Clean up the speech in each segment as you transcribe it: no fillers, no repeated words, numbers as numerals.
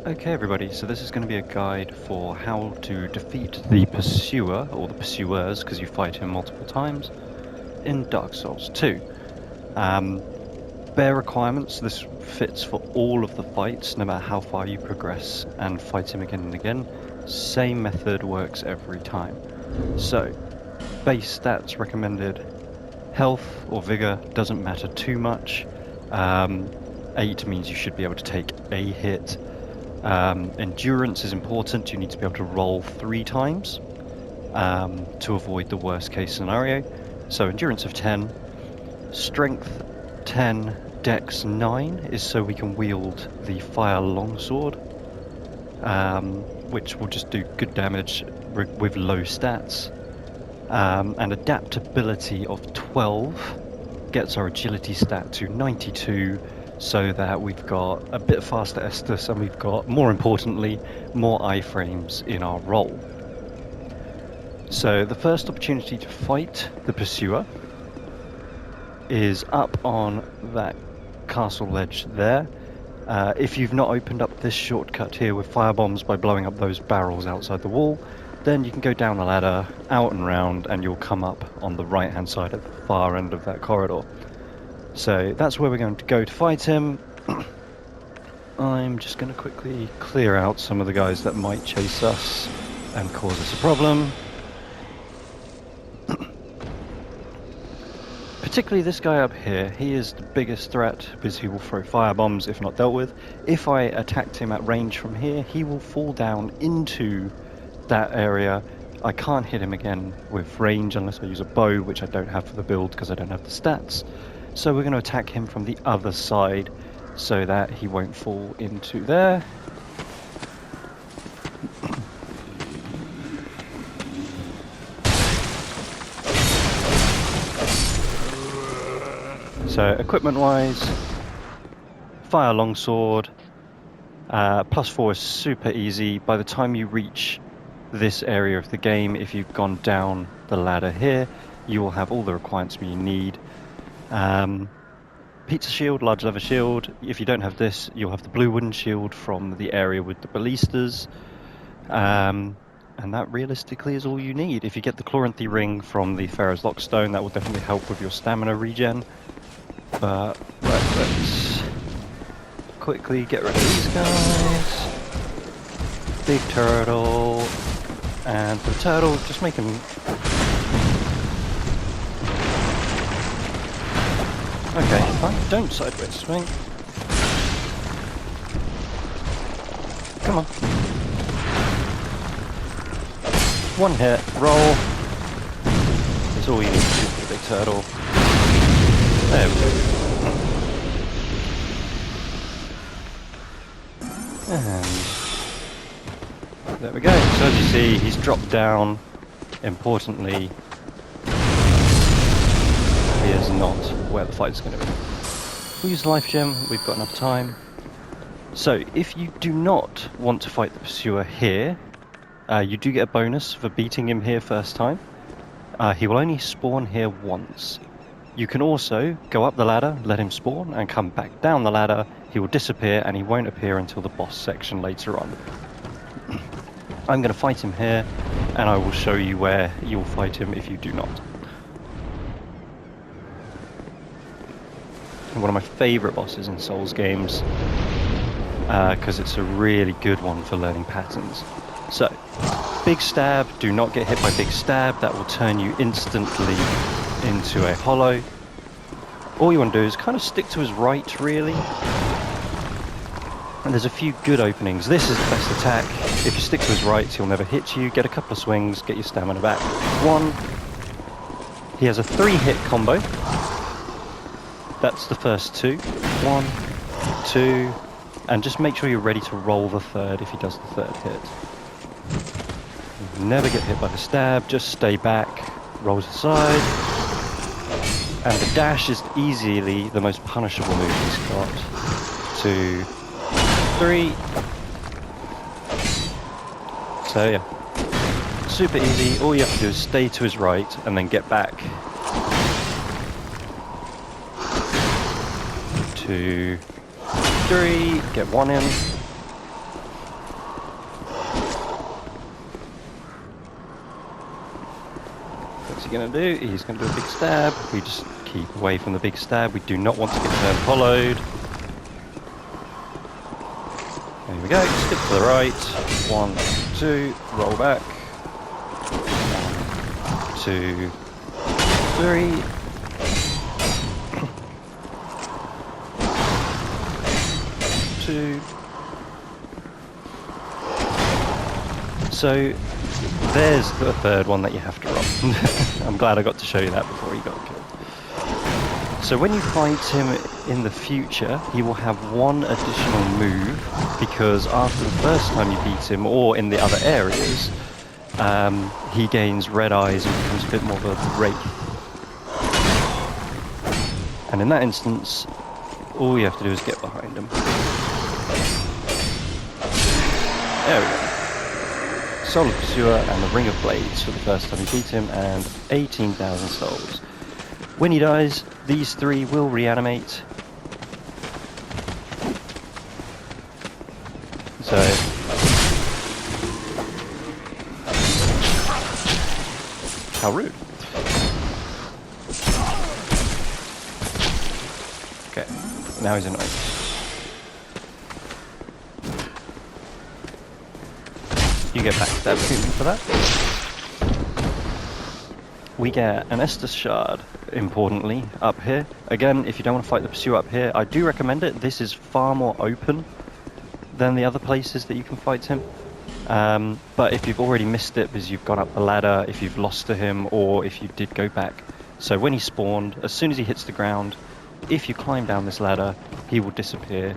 Okay everybody, so this is going to be a guide for how to defeat the Pursuer, or the Pursuers, because you fight him multiple times, in Dark Souls 2. Bare requirements, this fits for all of the fights, no matter how far you progress and fight him again and again. Same method works every time. So, base stats recommended. Health or vigor doesn't matter too much. 8 means you should be able to take a hit. Endurance is important. You need to be able to roll 3 times to avoid the worst case scenario. So endurance of 10, strength 10, dex 9 is so we can wield the fire longsword, which will just do good damage with low stats. And adaptability of 12 gets our agility stat to 92, so that we've got a bit faster Estus and we've got, more importantly, more iframes in our roll. So the first opportunity to fight the Pursuer is up on that castle ledge there. If you've not opened up this shortcut here with firebombs by blowing up those barrels outside the wall, then you can go down the ladder, out and round, and you'll come up on the right hand side at the far end of that corridor. So that's where we're going to go to fight him. I'm just going to quickly clear out some of the guys that might chase us and cause us a problem. Particularly this guy up here, he is the biggest threat because he will throw firebombs if not dealt with. If I attacked him at range from here, he will fall down into that area. I can't hit him again with range unless I use a bow, which I don't have for the build because I don't have the stats. So we're going to attack him from the other side so that he won't fall into there. So equipment wise, fire longsword, +4 is super easy. By the time you reach this area of the game, if you've gone down the ladder here, you will have all the requirements you need. Pizza shield, large leather shield. If you don't have this, you'll have the blue wooden shield from the area with the ballistas. And that realistically is all you need. If you get the Chloranthy ring from the Pharaoh's Lockstone, that will definitely help with your stamina regen. But let's quickly get rid of these guys. Big turtle. And for the turtle, just make him... Okay, fine. Don't sideways swing. Come on. One hit, roll. That's all you need to do for the big turtle. There we go. And there we go. So as you see, he's dropped down. Importantly, he is not where the fight is going to be. We'll use life gem, we've got enough time. So if you do not want to fight the Pursuer here, you do get a bonus for beating him here first time. He will only spawn here once. You can also go up the ladder, let him spawn, and come back down the ladder. He will disappear and he won't appear until the boss section later on. I'm going to fight him here, and I will show you where you'll fight him if you do not. One of my favourite bosses in Souls games, because it's a really good one for learning patterns. So, big stab, do not get hit by big stab, that will turn you instantly into a hollow. All you want to do is kind of stick to his right, really. And there's a few good openings. This is the best attack. If you stick to his right, he'll never hit you. Get a couple of swings, get your stamina back. 1. He has a 3-hit combo. That's the first 2. 1, 2, and just make sure you're ready to roll the 3rd if he does the 3rd hit. Never get hit by the stab, just stay back, rolls aside. And the dash is easily the most punishable move he's got. 2, 3. So yeah, super easy. All you have to do is stay to his right and then get back. 2, 3, get 1 in. going to do? He's going to do a big stab. We just keep away from the big stab. We do not want to get turn followed. There we go. Skip to the right. 1, 2. Roll back. 1, 2, 3. So there's the third one that you have to roll. I'm glad I got to show you that before he got killed. So when you fight him in the future, he will have one additional move, because after the first time you beat him, or in the other areas, he gains red eyes and becomes a bit more of a wraith. And in that instance, all you have to do is get behind him. There we go. Soul of Persuer and the Ring of Blades for the first time you beat him, and 18,000 souls. When he dies, these 3 will reanimate. So... how rude. Okay, now he's annoyed. You get back that treatment for that. We get an Estus Shard, importantly, up here. Again, if you don't want to fight the Pursuer up here, I do recommend it. This is far more open than the other places that you can fight him. But if you've already missed it because you've gone up the ladder, if you've lost to him, or if you did go back. So when he spawned, as soon as he hits the ground, if you climb down this ladder, he will disappear.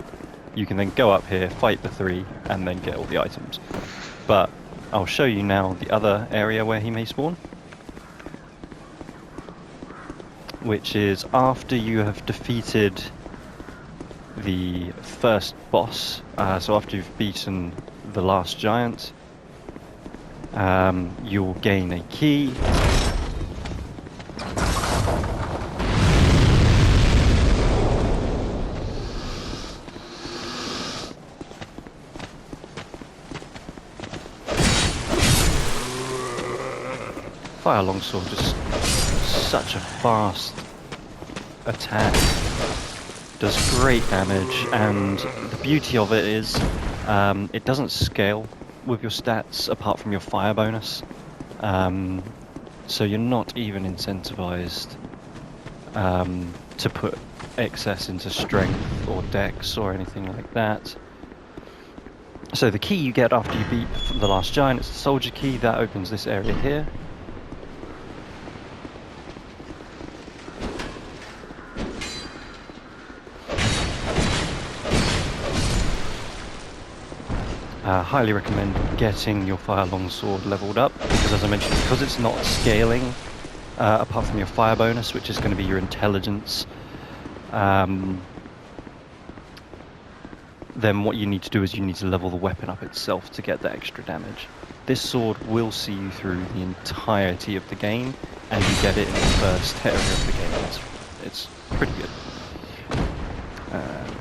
You can then go up here, fight the 3, and then get all the items. But I'll show you now the other area where he may spawn, which is after you have defeated the first boss. So after you've beaten the last giant, you'll gain a key. Fire longsword is such a fast attack, does great damage, and the beauty of it is it doesn't scale with your stats apart from your fire bonus, so you're not even incentivized to put excess into strength or dex or anything like that. So the key you get after you beat the last giant is the soldier key. That opens this area here. Highly recommend getting your fire longsword leveled up, because as I mentioned, because it's not scaling apart from your fire bonus, which is going to be your intelligence, then what you need to do is you need to level the weapon up itself to get the extra damage. This sword will see you through the entirety of the game, and you get it in the first area of the game. It's pretty good.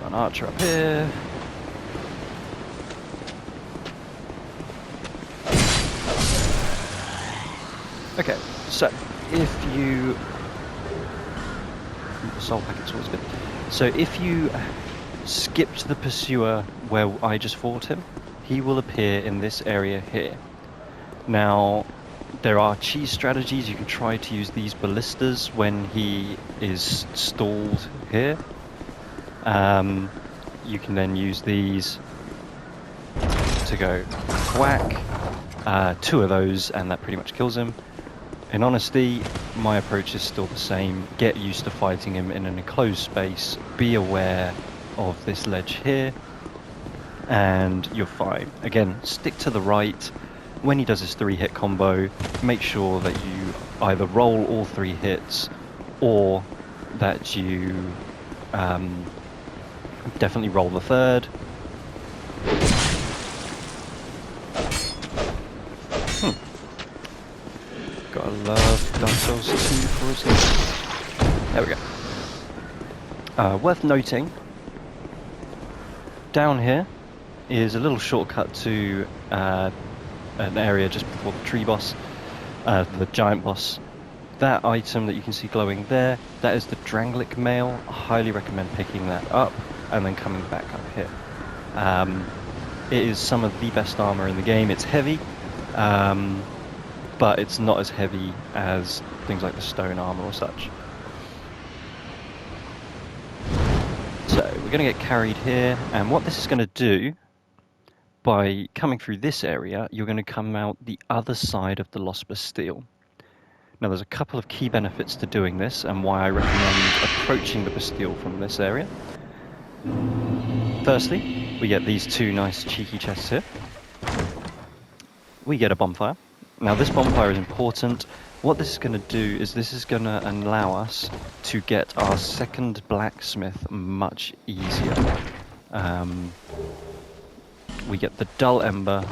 An archer up here. Okay, so if you... soul packet's always good. So if you skipped the Pursuer where I just fought him, he will appear in this area here. Now, there are cheese strategies. You can try to use these ballistas when he is stalled here. You can then use these to go whack. 2 of those, and that pretty much kills him. In honesty, my approach is still the same. Get used to fighting him in an enclosed space. Be aware of this ledge here, and you're fine. Again, stick to the right. When he does his 3-hit combo, make sure that you either roll all 3 hits, or that you definitely roll the 3rd. Gotta love Dark Souls 2 for its name. There we go. Worth noting, down here is a little shortcut to an area just before the tree boss, the giant boss. That item that you can see glowing there, that is the Dranglic mail. I highly recommend picking that up and then coming back up here. It is some of the best armor in the game. It's heavy, but it's not as heavy as things like the stone armor or such. So we're going to get carried here, and what this is going to do, by coming through this area, you're going to come out the other side of the Lost Bastille. Now there's a couple of key benefits to doing this, and why I recommend approaching the Bastille from this area. Firstly, we get these two nice cheeky chests here. We get a bonfire. Now this bonfire is important. What this is going to do is this is going to allow us to get our second blacksmith much easier. We get the dull ember.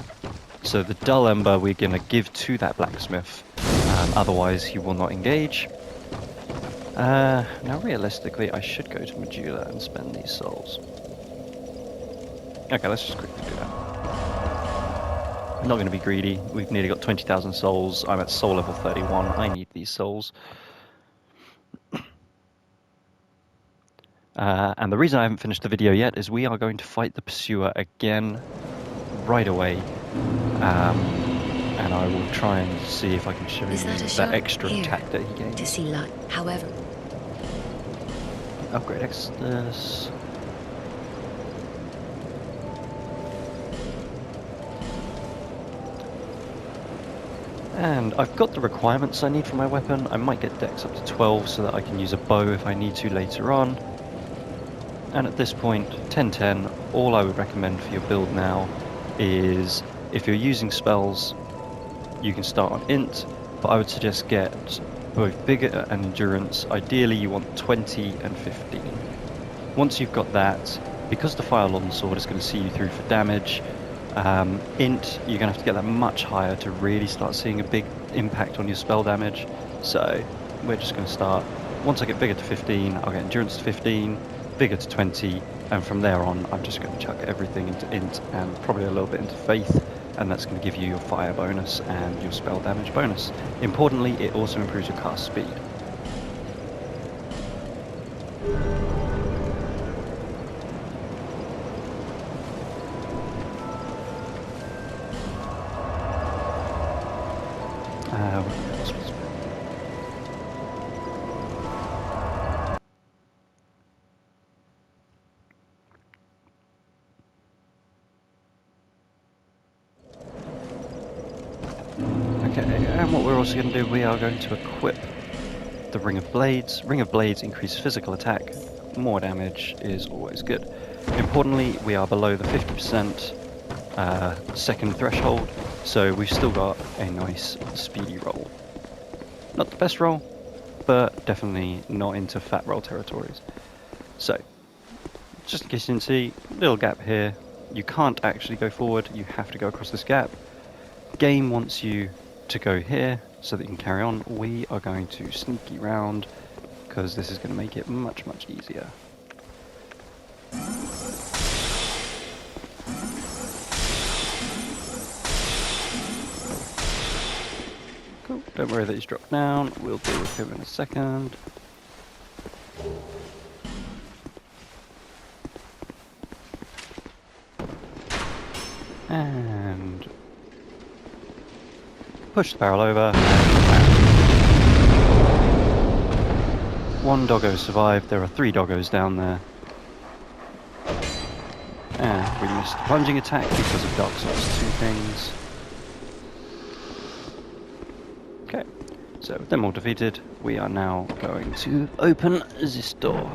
So the dull ember we're going to give to that blacksmith. Otherwise he will not engage. Now realistically I should go to Medulla and spend these souls. Okay, let's just quickly do that. I'm not going to be greedy. We've nearly got 20,000 souls. I'm at soul level 31. I need these souls. And the reason I haven't finished the video yet is we are going to fight the Persuer again right away. And I will try and see if I can show you that extra attack that he gained. To see light, however. Upgrade Exodus. And I've got the requirements I need for my weapon. I might get dex up to 12 so that I can use a bow if I need to later on. And at this point, 10-10, all I would recommend for your build now is, if you're using spells, you can start on int, but I would suggest get both vigor and endurance. Ideally you want 20 and 15. Once you've got that, because the fire longsword is going to see you through for damage, int, you're going to have to get that much higher to really start seeing a big impact on your spell damage. So we're just going to start, once I get vigor to 15, I'll get endurance to 15, vigor to 20, and from there on I'm just going to chuck everything into int and probably a little bit into faith, and that's going to give you your fire bonus and your spell damage bonus. Importantly, it also improves your cast speed. Okay, and what we're also going to do, we are going to equip the Ring of Blades. Ring of Blades increases physical attack. More damage is always good. Importantly, we are below the 50% second threshold, so we've still got a nice speedy roll. Not the best roll, but definitely not into fat roll territories. So, just in case you didn't see, little gap here. You can't actually go forward, you have to go across this gap. Game wants you to go here so that you can carry on. We are going to sneaky round because this is going to make it much easier. Cool, don't worry that he's dropped down, we'll deal with him in a second. And push the barrel over. One doggo survived, there are 3 doggos down there. And we missed the plunging attack because of Dark Souls 2 things. Okay, so with them all defeated, we are now going to open this door.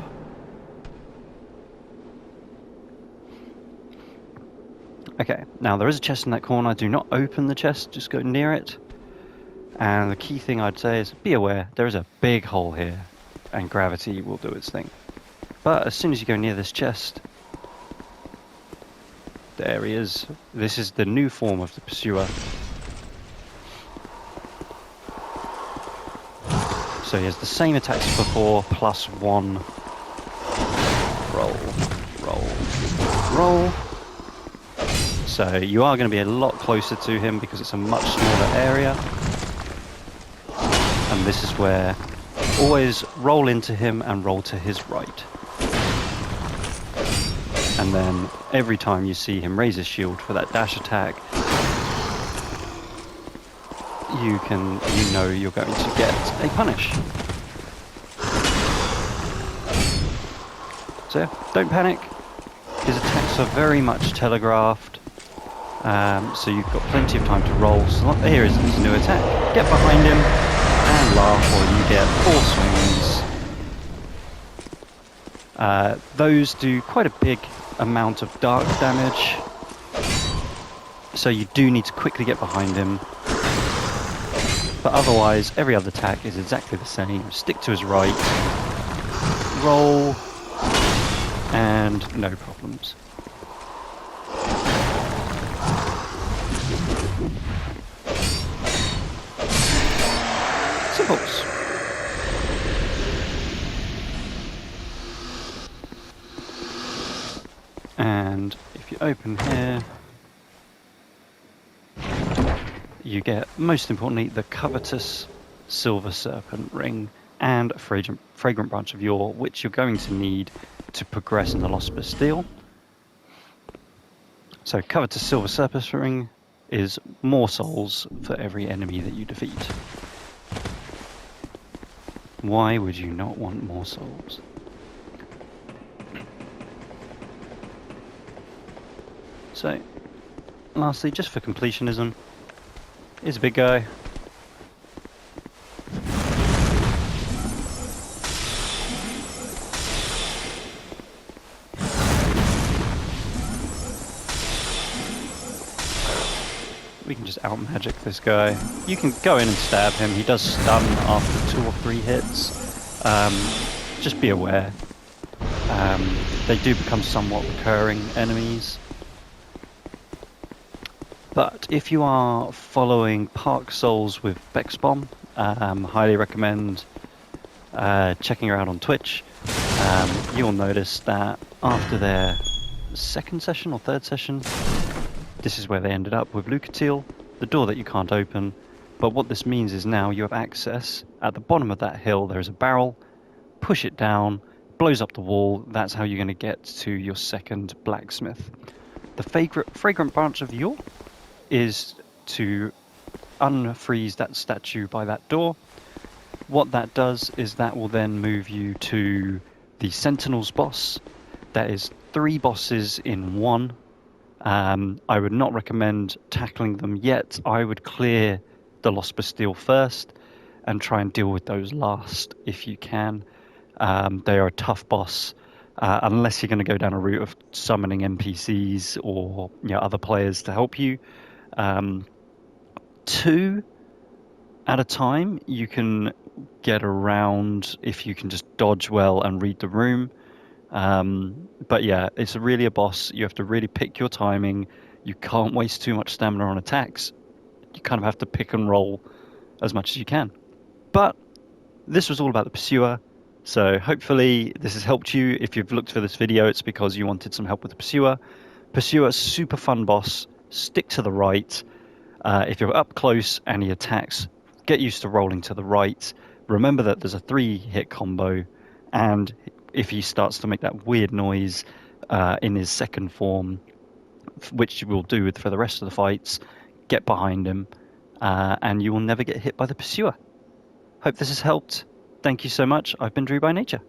Okay, now there is a chest in that corner. Do not open the chest, just go near it. And the key thing I'd say is be aware, there is a big hole here, and gravity will do its thing. But as soon as you go near this chest, there he is. This is the new form of the Persuer. So he has the same attacks as before, plus 1. Roll. So you are going to be a lot closer to him because it's a much smaller area. And this is where always roll into him and roll to his right. And then every time you see him raise his shield for that dash attack, you know you're going to get a punish. So don't panic. His attacks are very much telegraphed, so you've got plenty of time to roll. So here is his new attack. Get behind him and laugh, or you get 4 swings. Those do quite a big amount of dark damage, so you do need to quickly get behind him. But otherwise, every other attack is exactly the same. Stick to his right, roll, and no problems. Simples. And if you open here, you get, most importantly, the covetous silver serpent ring and a fragrant branch of yore, which you're going to need to progress in the Lost Bastille. So covetous silver serpent ring is more souls for every enemy that you defeat. Why would you not want more souls? So, lastly, just for completionism, here's a big guy. We can just out-magic this guy. You can go in and stab him. He does stun after 2 or 3 hits. Just be aware. They do become somewhat recurring enemies. But if you are following Park Souls with Bex Bomb, highly recommend checking her out on Twitch. You'll notice that after their 2nd session or 3rd session, this is where they ended up with Lucatiel, the door that you can't open. But what this means is now you have access. At the bottom of that hill there is a barrel. Push it down, blows up the wall. That's how you're going to get to your 2nd blacksmith. The fragrant branch of yore is to unfreeze that statue by that door. What that does is that will then move you to the Sentinels boss. That is 3 bosses in 1. I would not recommend tackling them yet. I would clear the Lost Bastille first and try and deal with those last if you can. They are a tough boss, unless you're going to go down a route of summoning NPCs or other players to help you. 2 at a time you can get around if you can just dodge well and read the room. But yeah, it's really a boss. You have to really pick your timing. You can't waste too much stamina on attacks. You kind of have to pick and roll as much as you can. But this was all about the Persuer, so hopefully this has helped you. If you've looked for this video, it's because you wanted some help with the Persuer. Persuer, super fun boss. Stick to the right. If you're up close and he attacks, get used to rolling to the right. Remember that there's a 3-hit combo, and if he starts to make that weird noise in his 2nd form, which you will do for the rest of the fights, get behind him, and you will never get hit by the Persuer. Hope this has helped. Thank you so much. I've been Drew by Nature.